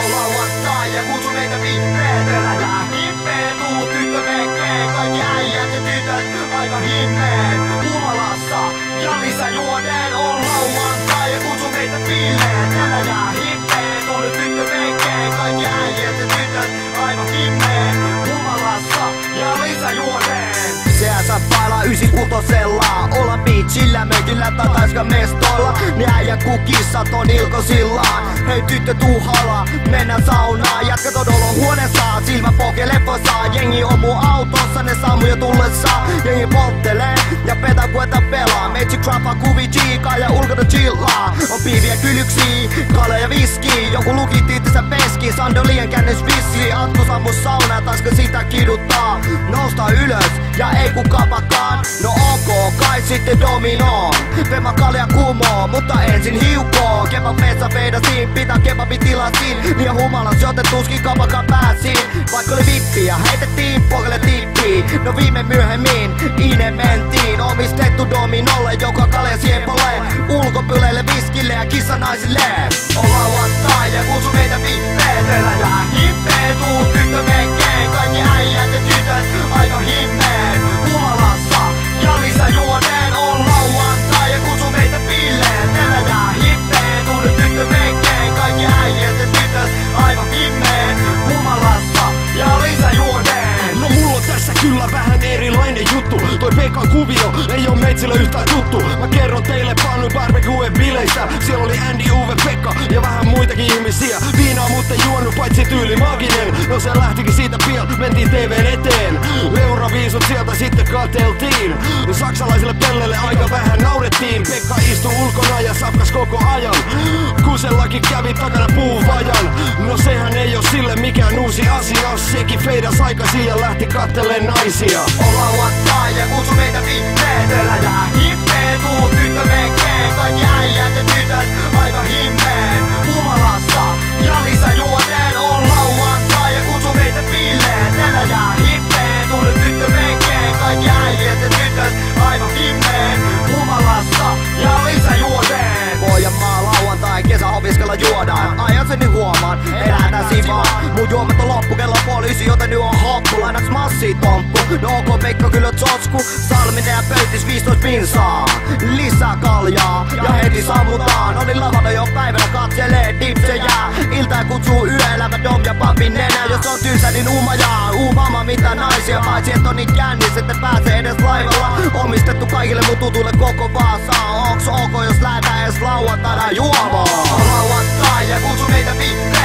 On lauantai ja kutsu meitä vippeet. Eläjää hippee, tuu tyttö mekkeen. Kaikki äijät ja tytöt aika himmeen. Humalassa ja lisäjuoneen. On lauantai ja kutsu meitä bileet. Eläjää hippee, tuu nyt tyttö mekkeen. Kaikki äijät ja tytöt aivan himmeen. Humalassa ja lisäjuoneen. CS pailaa 96-sella. Olla beachillä, mökillä tai Taiskan mestoilla. Niin äijä kukissat on ilkosillaan. Hei tyttö tuu halaa, mennään saunaan. Jätkät on olohuoneessa, silmä poke leffossa. Jengi on mun autossa, ne saa mun jo tullessa. Jengi polttelee ja petakueta pelaa. Meitsi grappa kuvi chiikaa ja ulkona chillaa. On piiviä kylyksiä, kale ja viski. Joku luki tiittisä peski, sandolien kännys vissi. Atku sammu saunaa, Taiska sitä kiduttaa. Nousta ylös ja ei kukapakaan. No ok, kai sitten dominoon. Pema kalja kumoo, mutta ensin hiukoo. Kebab metsä veidasiin, pitää kebabin tilasin. Liian humalas, joten tuskin kapakaan pääsin. Vaikka oli vippiä, heitettiin pokalle tippiin. No viime myöhemmin, Ine mentiin. Omistettu dominolle, joka kalja siepolle. Ulkopyleille, viskille ja kissanaisille. On lauantai ja kutsu meitä vippeet. Eläjää hippee, tuu tyttö mekkeen. Kaikki äijät ja tytöt aika himmeen. Humalassa ja lisäjuoneen. On lauantai ja kutsu meitä bileet. Eläjää hippee, tuu nyt tyttö mekkeen. Kaikki äijät ja tytöt aivan himmeen. Humalassa ja lisäjuoneen. No mulla on tässä kyllä vähän erilainen juttu. Toi Pekan kuvio ei oo meitsille yhtään tuttu. Mä kerron teille Pannu barbecue-bileistä. Siellä oli Andy, Uwe, Pekka ja vähän muitakin ihmisiä. Viinaa mutta juonut paitsi tyyli maginen. No se lähtikin siitä pian, mentiin TVn eteen. Leuraviisut sieltä sitten katseltiin. Saksalaisille pellelle aika vähän naurettiin. Pekka istui ulkona ja sapkas koko ajan. Kusellakin kävi takana puuvajan. No sehän ei oo sille mikään uusi asia. Sekin feidas aikaisin ja lähti katteleen naisia. On lauantai ja kutsu meitä vippeet. Eläjää hippee, tuu tyttö mekkeen. Kaikki äijät ja tytöt aika himmeen. Humalassa ja lisäjuoneen. On lauantai ja kutsu meitä bileet. Eläjää hippee, tuu nyt tyttö mekkeen. Kaikki äijät ja tytöt aivan himmeen. Humalassa ja lisäjuoneen. Pohjanmaa lauantai, kesäopiskella juodaan. Ajan sen niin huomaan, elätään sivaa. Mun juomat on loppu, kello poliisi, joten nyt on hoppu. Lainaks massi tomppu, no ok Pekka kyllä tsosku. Salminen ja pöytis 15 pinsaa. Lisää kaljaa ja heti sammutaan. Olin lavalla jo päivänä, katselee dipsejä. Iltaa kutsuu yöelämä, dom ja papin nenä. Jos on tylsä niin uumajaa, uumama mitä naisia. Paitsi et on niin kännis, ette pääse edes laivalla. Omistettu kaikille mun tutuille koko Vaasaa. Onks ok jos lähdetään edes lauantaina juomaan? On lauantai ja kutsu meitä vippeet.